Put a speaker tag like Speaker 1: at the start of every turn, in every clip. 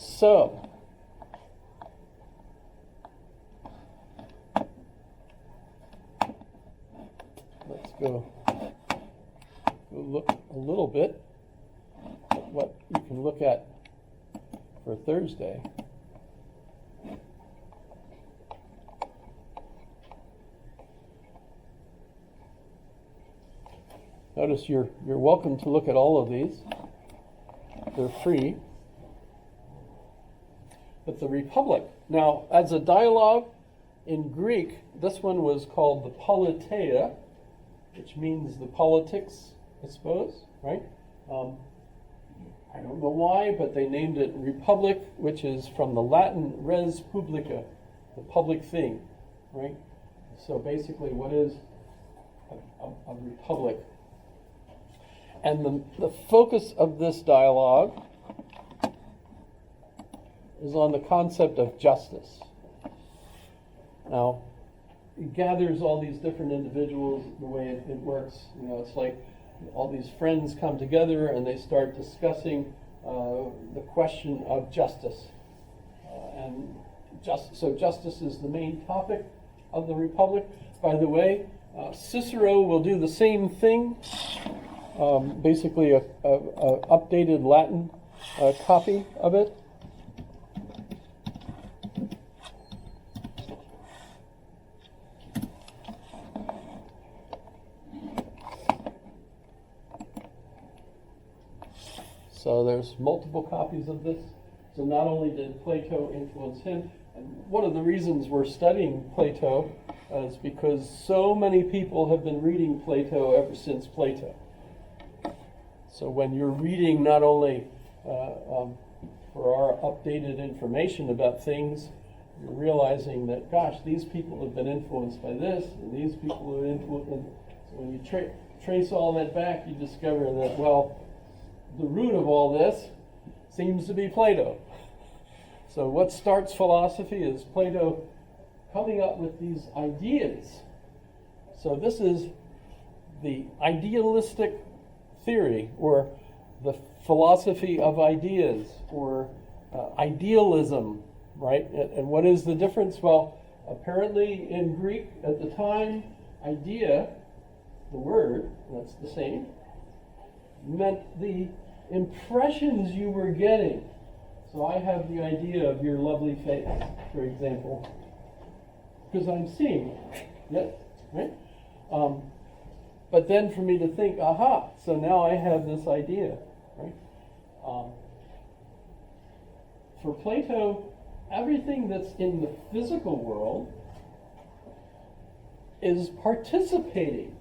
Speaker 1: So, let's go look a little bit at what you can look at for Thursday. Notice you're welcome to look at all of these. They're free. But the Republic. Now, as a dialogue in Greek, this one was called the Politeia, which means the politics, I suppose, right? I don't know why, but they named it Republic, which is from the Latin res publica, the public thing, right? So basically, what is a republic? And the focus of this dialogue is on the concept of justice. Now, it gathers all these different individuals the way it works. You know, it's like all these friends come together and they start discussing the question of justice. So justice is the main topic of the Republic. By the way, Cicero will do the same thing. Basically a updated Latin copy of it. So there's multiple copies of this. So not only did Plato influence him, and one of the reasons we're studying Plato is because so many people have been reading Plato ever since Plato. So when you're reading not only for our updated information about things, you're realizing that, gosh, these people have been influenced by this, and these people have influenced. So when you trace all that back, you discover that, well, the root of all this seems to be Plato. So what starts philosophy is Plato coming up with these ideas. So this is the idealistic theory, or the philosophy of ideas, or idealism, right? And what is the difference? Well, apparently in Greek at the time, idea, the word, that's the same, meant the impressions you were getting. So I have the idea of your lovely face, for example, because I'm seeing it. Yes, right? But then for me to think, aha, so now I have this idea, right? For Plato, everything that's in the physical world is participating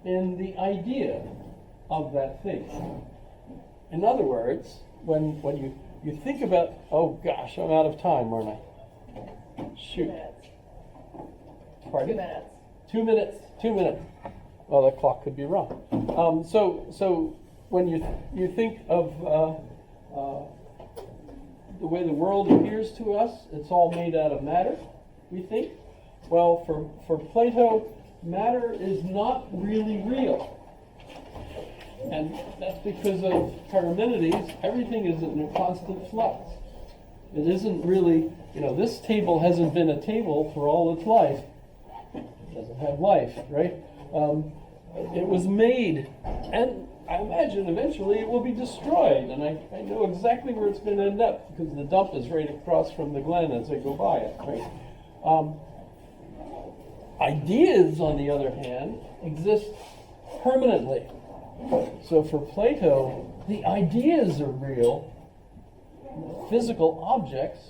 Speaker 1: in the idea of that thing. In other words, when you think about, oh gosh, I'm out of time, aren't I? Shoot.
Speaker 2: 2 minutes.
Speaker 1: Pardon?
Speaker 2: 2 minutes.
Speaker 1: 2 minutes. Well, that clock could be wrong. So when you think of the way the world appears to us, it's all made out of matter, we think. Well, for Plato, matter is not really real. And that's because of Parmenides, everything is in a constant flux. It isn't really, this table hasn't been a table for all its life. It doesn't have life, right? It was made, and I imagine eventually it will be destroyed, and I know exactly where it's going to end up, because the dump is right across from the glen as I go by it, right? Ideas, on the other hand, exist permanently. So for Plato, the ideas are real, physical objects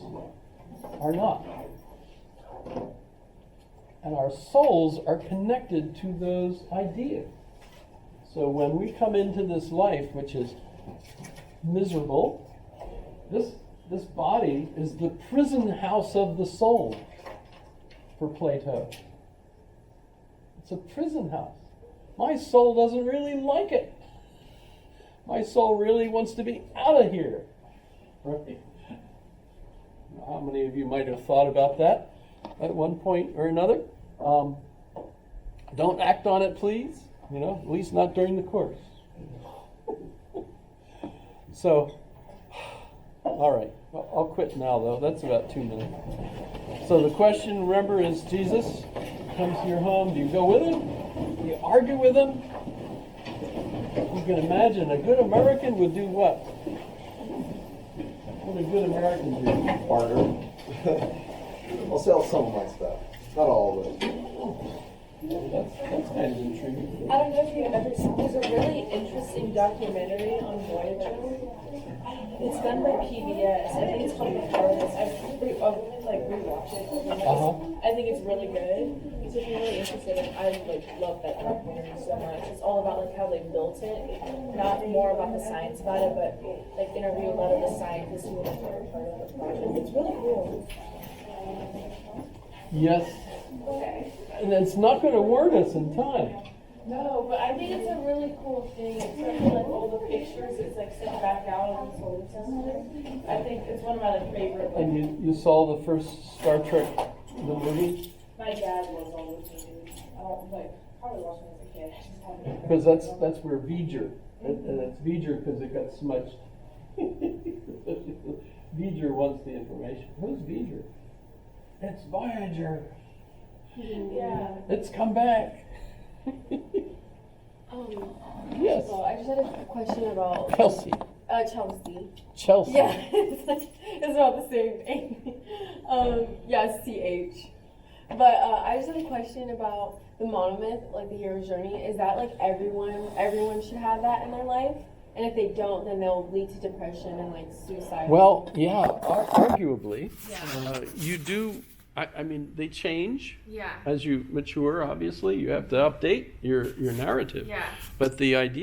Speaker 1: are not. And our souls are connected to those ideas. So when we come into this life, which is miserable, this body is the prison house of the soul for Plato. It's a prison house. My soul doesn't really like it. My soul really wants to be out of here. Right? How many of you might have thought about that at one point or another? Don't act on it, please. At least not during the course. So, All right, I'll quit now, though. That's about 2 minutes. So the question, remember, is Jesus comes to your home. Do you go with him? Do you argue with him? You can imagine a good American would do what? What would a good American do?
Speaker 3: Barter. I'll sell some of my stuff. Not all of it.
Speaker 1: That's kind of intriguing.
Speaker 4: I don't know if you've ever seen, there's a really interesting documentary on Voyager. It's done by PBS. I think it's called The Farthest. I've rewatched it. I think it's really good. So if you're really interested in, I love that documentary so much. It's all about how they built it, not more about the science about it, but interview a lot of the scientists who were part of the project. It's really cool.
Speaker 1: Yes.
Speaker 4: Okay.
Speaker 1: And it's not going to warn us in time.
Speaker 4: No, but I think it's a really cool thing, especially all the pictures. It's sent back out of the solar system. I think it's one of my favorite.
Speaker 1: And you saw the first Star Trek, the movie?
Speaker 4: My dad was all those movies. I don't probably watched them as a kid. I just haven't.
Speaker 1: Because that's where V'ger, and it's V'ger because it got smudged. V'ger wants the information. Who's V'ger? It's Voyager.
Speaker 4: Yeah.
Speaker 1: It's come back. Yes.
Speaker 5: So I just had a question about
Speaker 1: Kelsey.
Speaker 5: Chelsea.
Speaker 1: Chelsea.
Speaker 5: Yeah, it's about the same thing. Yeah, it's CH. But I just had a question about the monomyth, like the hero's journey. Is that everyone should have that in their life? And if they don't, then they'll lead to depression and suicide.
Speaker 1: Well, yeah, arguably, you do. I mean, they change
Speaker 5: Yeah.
Speaker 1: as you mature. Obviously, you have to update your narrative.
Speaker 5: Yeah.
Speaker 1: But the idea